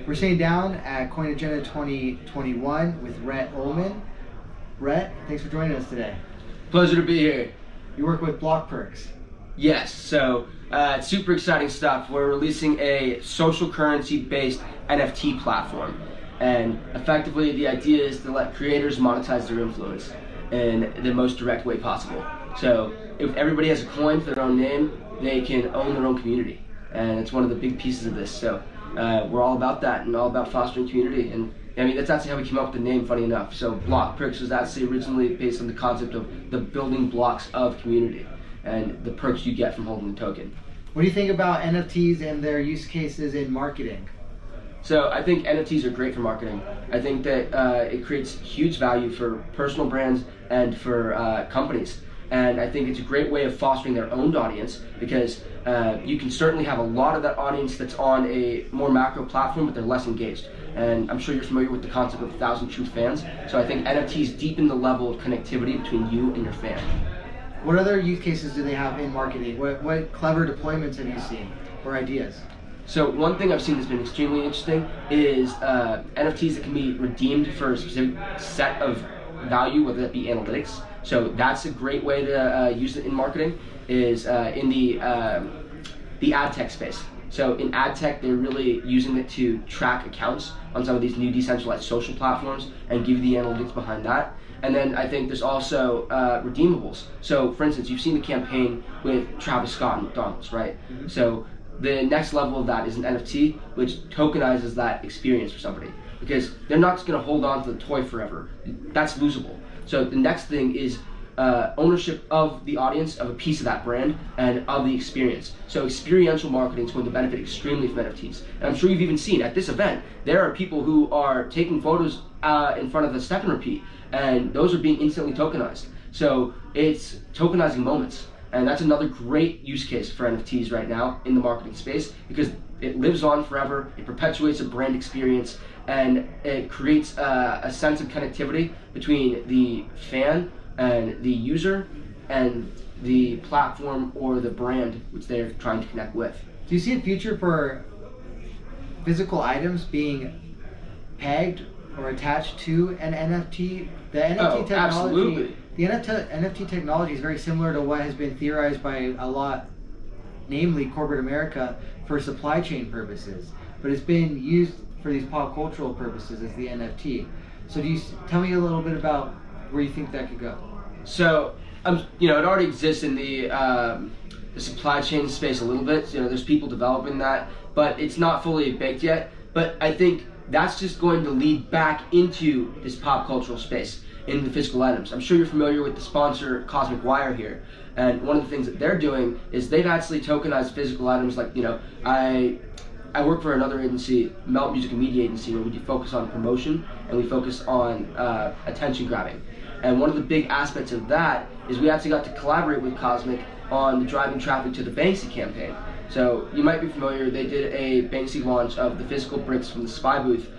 We're sitting down at CoinAgenda 2021 with Rhett Ullmann. Rhett, thanks for joining us today. Pleasure to be here. You work with Blockperks. Yes, so it's super exciting stuff. We're releasing a social currency based NFT platform. And effectively the idea is to let creators monetize their influence in the most direct way possible. So if everybody has a coin for their own name, they can own their own community. And it's one of the big pieces of this. So we're all about that and all about fostering community. And I mean, that's actually how we came up with the name, funny enough. So Blockperks was actually originally based on the concept of the building blocks of community and the perks you get from holding the token. What do you think about NFTs and their use cases in marketing? So I think NFTs are great for marketing. I think that it creates huge value for personal brands and for companies. And I think it's a great way of fostering their own audience because you can certainly have a lot of that audience that's on a more macro platform, but they're less engaged. And I'm sure you're familiar with the concept of 1,000 true fans. So I think NFTs deepen the level of connectivity between you and your fan. What other use cases do they have in marketing? What clever deployments have you seen or ideas? So one thing I've seen that's been extremely interesting is NFTs that can be redeemed for a specific set of value, whether that be analytics. So that's a great way to use it in marketing, is in the ad tech space. So in ad tech, they're really using it to track accounts on some of these new decentralized social platforms and give you the analytics behind that. And then I think there's also redeemables. So for instance, you've seen the campaign with Travis Scott and McDonald's, right? Mm-hmm. So the next level of that is an NFT, which tokenizes that experience for somebody. Because they're not just gonna hold on to the toy forever. That's losable. So the next thing is ownership of the audience, of a piece of that brand, and of the experience. So experiential marketing is going to benefit extremely from NFTs. And I'm sure you've even seen at this event, there are people who are taking photos in front of the step and repeat, and those are being instantly tokenized. So it's tokenizing moments. And that's another great use case for NFTs right now in the marketing space because it lives on forever, it perpetuates a brand experience, and it creates a sense of connectivity between the fan and the user and the platform or the brand which they're trying to connect with. Do you see a future for physical items being pegged or attached to an NFT? The NFT technology, absolutely. The NFT technology is very similar to what has been theorized by a lot, namely corporate America, for supply chain purposes. But it's been used for these pop cultural purposes as the NFT. So do you tell me a little bit about where you think that could go? So, it already exists in the supply chain space a little bit. So, there's people developing that, but it's not fully baked yet. But I think that's just going to lead back into this pop cultural space in the physical items. I'm sure you're familiar with the sponsor Cosmic Wire here, and one of the things that they're doing is they've actually tokenized physical items. Like, I work for another agency, Melt Music and Media Agency, where we do focus on promotion and we focus on attention grabbing. And one of the big aspects of that is we actually got to collaborate with Cosmic on the driving traffic to the Banksy campaign. So you might be familiar, they did a Banksy launch of the physical bricks from the Spy booth,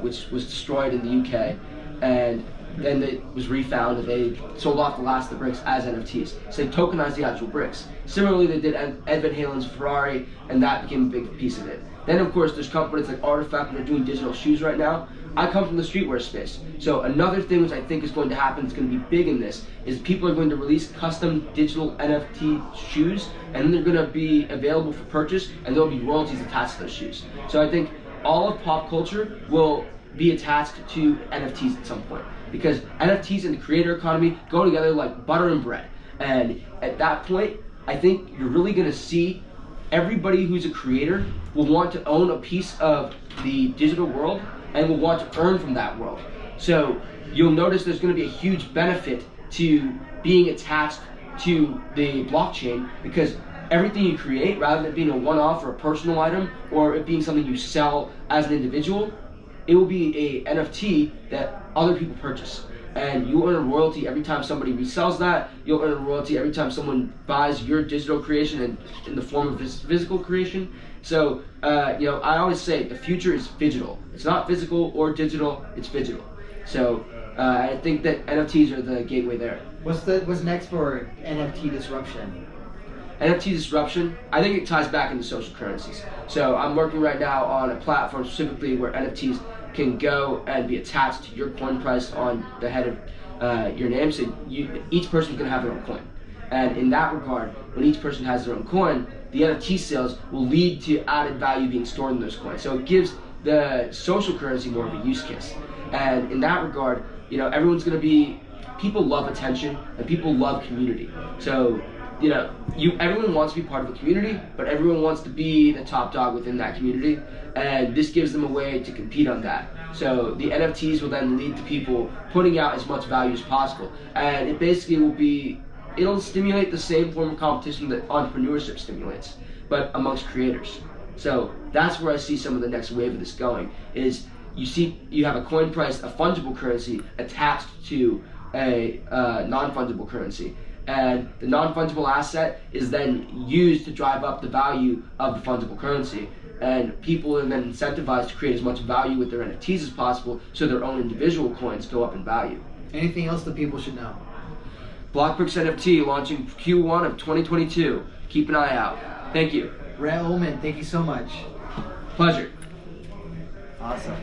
which was destroyed in the UK. And then it was refound and they sold off the last of the bricks as NFTs. So they tokenized the actual bricks. Similarly, they did Ed Van Halen's Ferrari, and that became a big piece of it. Then of course there's companies like Artifact that are doing digital shoes right now. I come from the streetwear space. So another thing which I think is going to happen, it's going to be big in this, is people are going to release custom digital NFT shoes, and then they're going to be available for purchase, and there'll be royalties attached to those shoes. So I think all of pop culture will be attached to NFTs at some point, because NFTs and the creator economy go together like butter and bread. And at that point, I think you're really going to see everybody who's a creator will want to own a piece of the digital world and will want to earn from that world. So you'll notice there's going to be a huge benefit to being attached to the blockchain, because everything you create, rather than it being a one-off or a personal item or it being something you sell as an individual, it will be a NFT that other people purchase. And you earn a royalty every time somebody resells that. You'll earn a royalty every time someone buys your digital creation in the form of this physical creation. So, I always say the future is digital. It's not physical or digital, it's digital. So, I think that NFTs are the gateway there. What's next for NFT disruption? NFT disruption, I think it ties back into social currencies. So I'm working right now on a platform specifically where NFTs can go and be attached to your coin price on the head of your name. So each person can have their own coin. And in that regard, when each person has their own coin, the NFT sales will lead to added value being stored in those coins. So it gives the social currency more of a use case. And in that regard, everyone's going to be, people love attention and people love community. So, everyone wants to be part of a community, but everyone wants to be the top dog within that community. And this gives them a way to compete on that. So the NFTs will then lead to people putting out as much value as possible. And it basically it'll stimulate the same form of competition that entrepreneurship stimulates, but amongst creators. So that's where I see some of the next wave of this going, is you have a coin price, a fungible currency, attached to a non-fungible currency. And the non-fungible asset is then used to drive up the value of the fungible currency. And people are then incentivized to create as much value with their NFTs as possible, so their own individual coins go up in value. Anything else that people should know? Blockperks NFT launching Q1 of 2022. Keep an eye out. Thank you. Rhett Ullmann, thank you so much. Pleasure. Awesome.